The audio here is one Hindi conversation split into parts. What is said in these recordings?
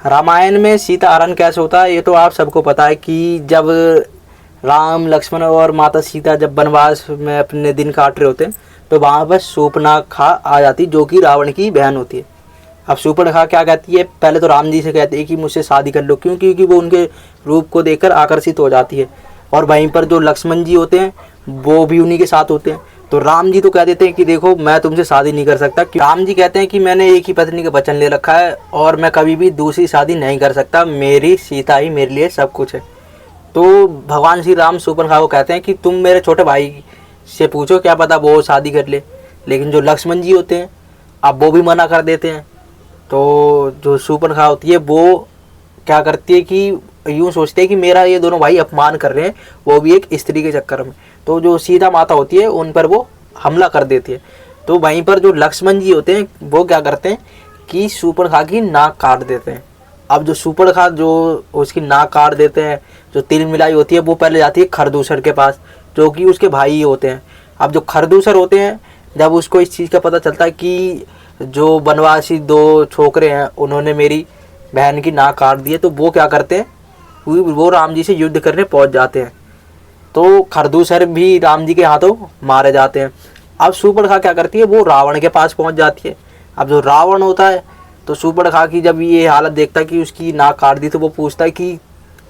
रामायण में सीता हरण कैसे होता है ये तो आप सबको पता है कि जब राम लक्ष्मण और माता सीता जब वनवास में अपने दिन काट रहे होते हैं तो वहाँ पर शूर्पणखा आ जाती जो कि रावण की बहन होती है। अब शूर्पणखा क्या कहती है, पहले तो राम जी से कहती है कि मुझसे शादी कर लो, क्यों? क्योंकि वो उनके रूप को देखकर आकर्षित हो जाती है। और वहीं पर जो लक्ष्मण जी होते हैं वो भी उन्हीं के साथ होते हैं। तो राम जी तो कह देते हैं कि देखो मैं तुमसे शादी नहीं कर सकता। राम जी कहते हैं कि मैंने एक ही पत्नी का वचन ले रखा है और मैं कभी भी दूसरी शादी नहीं कर सकता, मेरी सीता ही मेरे लिए सब कुछ है। तो भगवान श्री राम शूर्पणखा को कहते हैं कि तुम मेरे छोटे भाई से पूछो, क्या पता वो शादी कर ले। लेकिन जो लक्ष्मण जी होते हैं अब वो भी मना कर देते हैं। तो जो शूर्पणखा होती है वो क्या करती है कि यूँ सोचते हैं कि मेरा ये दोनों भाई अपमान कर रहे हैं, वो भी एक स्त्री के चक्कर में। तो जो सीता माता होती है उन पर वो हमला कर देती है। तो वहीं पर जो लक्ष्मण जी होते हैं वो क्या करते हैं कि शूर्पणखा की नाक काट देते हैं। अब जो शूर्पणखा जो उसकी नाक काट देते हैं, जो तिल मिलाई होती है वो पहले जाती है खरदूसर के पास जो कि उसके भाई होते हैं। अब जो खरदूसर होते हैं जब उसको इस चीज़ का पता चलता है कि जो वनवासी दो छोकरे हैं उन्होंने मेरी बहन की नाक काट दी है, तो वो क्या करते हैं वो राम जी से युद्ध करने पहुंच जाते हैं। तो खरदूसर भी राम जी के हाथों मारे जाते हैं। अब शूर्पणखा क्या करती है, वो रावण के पास पहुंच जाती है। अब जो रावण होता है तो शूर्पणखा की जब ये हालत देखता है कि उसकी नाक काट दी तो वो पूछता है कि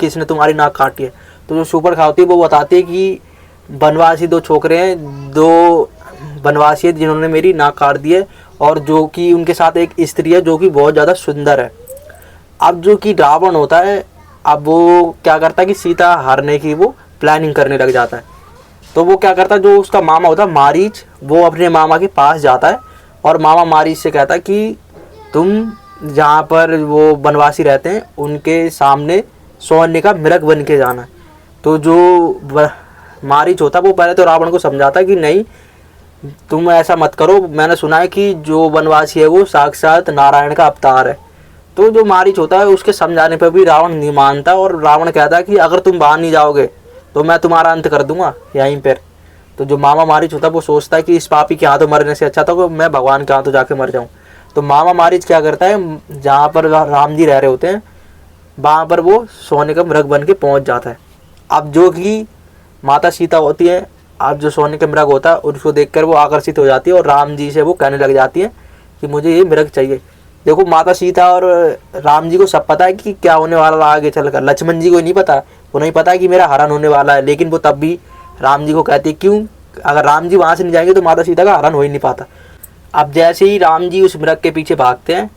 किसने तुम्हारी नाक काटी है। तो जो शूर्पणखा होती है वो बताती है कि वनवासी दो छोकरे हैं, दो वनवासी हैं जिन्होंने मेरी नाक काट दी है और जो कि उनके साथ एक स्त्री है जो कि बहुत ज़्यादा सुंदर है। अब जो कि रावण होता है अब वो क्या करता है कि सीता हारने की वो प्लानिंग करने लग जाता है। तो वो क्या करता है, जो उसका मामा होता है मारीच, वो अपने मामा के पास जाता है और मामा मारीच से कहता है कि तुम जहाँ पर वो वनवासी रहते हैं उनके सामने सोने का मृग बन के जाना है। तो जो मारीच होता है वो पहले तो रावण को समझाता है कि नहीं तुम ऐसा मत करो, मैंने सुना है कि जो वनवासी है वो साक्षात नारायण का अवतार है। तो जो मारीच होता है उसके समझाने पर भी रावण नहीं मानता और रावण कहता है कि अगर तुम बाहर नहीं जाओगे तो मैं तुम्हारा अंत कर दूंगा यहीं पर। तो जो मामा मारीच होता है वो सोचता है कि इस पापी के हाथों मरने से अच्छा था कि मैं भगवान के हाथों जाके मर जाऊँ। तो मामा मारीच क्या करता है, जहाँ पर राम जी रह रहे होते हैं वहाँ पर वो सोने का मृग बन के पहुँच जाता है। अब जो कि माता सीता होती है, अब जो सोने का मृग होता है उसको देखकर वो आकर्षित हो जाती है और राम जी से वो कहने लग जाती है कि मुझे ये मृग चाहिए। देखो माता सीता और राम जी को सब पता है कि क्या होने वाला आगे चलकर, लक्ष्मण जी को नहीं पता, वो नहीं पता है कि मेरा हरण होने वाला है। लेकिन वो तब भी राम जी को कहती है, क्यों? अगर राम जी वहाँ से नहीं जाएंगे तो माता सीता का हरण हो ही नहीं पाता। अब जैसे ही राम जी उस मृग के पीछे भागते हैं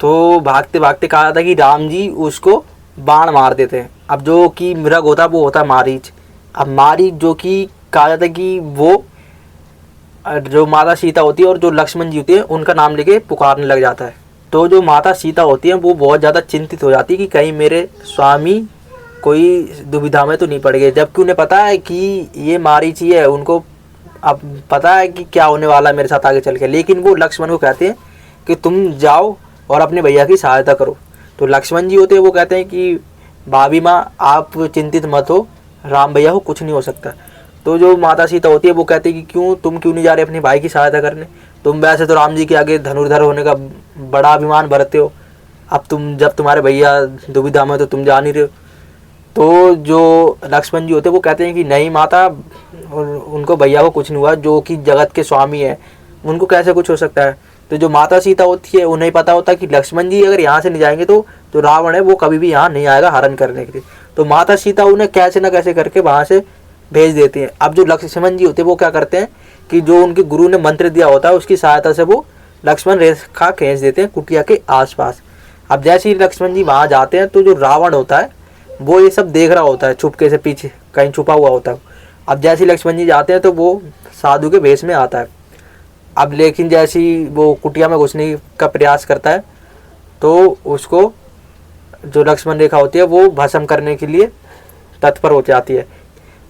तो भागते भागते कहा जाता है कि राम जी उसको बाण मार देते हैं। अब जो कि मृग होता है वो होता है मारीच। अब मारीच जो कि कहा जाता है कि वो जो माता सीता होती है और जो लक्ष्मण जी होती है उनका नाम लेके पुकारने लग जाता है। तो जो माता सीता होती है वो बहुत ज़्यादा चिंतित हो जाती है कि कहीं मेरे स्वामी कोई दुविधा में तो नहीं पड़ गए, जबकि उन्हें पता है कि ये मारीच ही है, उनको अब पता है कि क्या होने वाला है मेरे साथ आगे चल के। लेकिन वो लक्ष्मण को कहते हैं कि तुम जाओ और अपने भैया की सहायता करो। तो लक्ष्मण जी होते हैं वो कहते हैं कि भाभी माँ आप चिंतित मत हो, राम भैया को कुछ नहीं हो सकता। तो जो माता सीता होती है वो कहती है कि तुम क्यों नहीं जा रहे अपने भाई की सहायता करने, तुम वैसे तो राम जी के आगे धनुर्धर होने का बड़ा अभिमान भरते हो, अब तुम जब तुम्हारे भैया दुविधा में तो तुम जा नहीं रहे हो। तो जो लक्ष्मण जी होते हैं वो कहते हैं कि नहीं माता, उनको भैया को कुछ नहीं हुआ, जो कि जगत के स्वामी है उनको कैसे कुछ हो सकता है। तो जो माता सीता होती है उन्हें पता होता है कि लक्ष्मण जी अगर यहाँ से नहीं जाएंगे तो जो रावण है वो कभी भी यहाँ नहीं आएगा हरण करने के लिए। तो माता सीता उन्हें कैसे ना कैसे करके वहाँ से भेज देती हैं। अब जो लक्ष्मण जी होते हैं वो क्या करते हैं कि जो उनके गुरु ने मंत्र दिया होता है उसकी सहायता से वो लक्ष्मण रेखा खींच देते हैं कुटिया के आसपास। अब जैसे ही लक्ष्मण जी वहाँ जाते हैं तो जो रावण होता है वो ये सब देख रहा होता है, चुपके से पीछे कहीं छुपा हुआ होता है। अब जैसे ही लक्ष्मण जी जाते हैं तो वो साधु के भेष में आता है। अब लेकिन जैसे ही वो कुटिया में घुसने का प्रयास करता है तो उसको जो लक्ष्मण रेखा होती है वो भस्म करने के लिए तत्पर हो जाती है।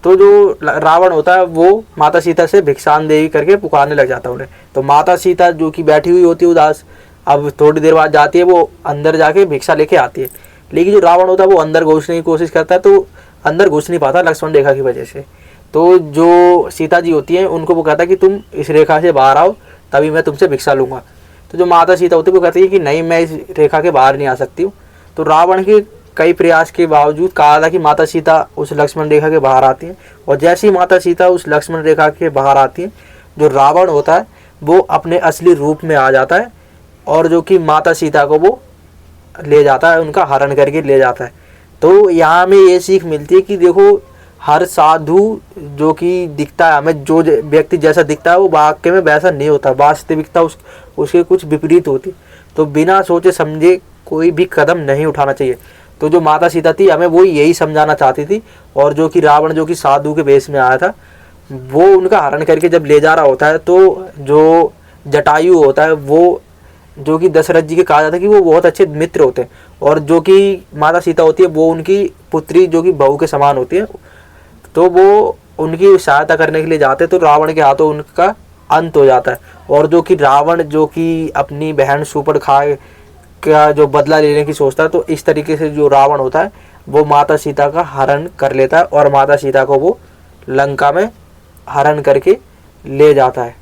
तो जो रावण होता है वो माता सीता से भिक्षान देवी करके पुकारने लग जाता है उन्हें। तो माता सीता जो कि बैठी हुई होती है उदास, अब थोड़ी देर बाद जाती है वो अंदर जाके भिक्षा लेके आती है। लेकिन जो रावण होता है वो अंदर घुसने की कोशिश करता है तो अंदर घुस नहीं पाता लक्ष्मण रेखा की वजह से। तो जो सीता जी होती हैं उनको वो कहता है कि तुम इस रेखा से बाहर आओ तभी मैं तुमसे भिक्षा लूँगा। तो जो माता सीता होती है वो कहती है कि नहीं मैं इस रेखा के बाहर नहीं आ सकती हूँ। तो रावण के कई प्रयास के बावजूद कहा था कि माता सीता उस लक्ष्मण रेखा के बाहर आती हैं, और जैसे ही माता सीता उस लक्ष्मण रेखा के बाहर आती हैं, जो रावण होता है वो अपने असली रूप में आ जाता है, और जो कि माता सीता को वो ले जाता है, उनका हरण करके ले जाता है। तो यहाँ हमें ये सीख मिलती है कि देखो, हर साधु जो कि दिखता है हमें, जो व्यक्ति जैसा दिखता है वो वाकई में वैसा नहीं होता, वास्तविकता उसके कुछ विपरीत होती। तो बिना सोचे समझे कोई भी कदम नहीं उठाना चाहिए। तो जो माता सीता थी हमें वो यही समझाना चाहती थी, और जो कि रावण जो कि साधु के वेश में आया था, वो उनका हरण करके जब ले जा रहा होता है, तो जो जटायु होता है, वो जो कि दशरथ जी के कहा जाता है कि वो बहुत अच्छे मित्र होते हैं, और जो कि माता सीता होती है वो उनकी पुत्री जो कि बहू के समान होती है। तो वो उनकी सहायता करने के लिए जाते हैं, तो रावण के हाथों उनका अंत हो जाता है। और जो कि रावण जो कि अपनी बहन शूर्पणखा का जो बदला लेने की सोचता है, तो इस तरीके से जो रावण होता है वो माता सीता का हरण कर लेता है, और माता सीता को वो लंका में हरण करके ले जाता है।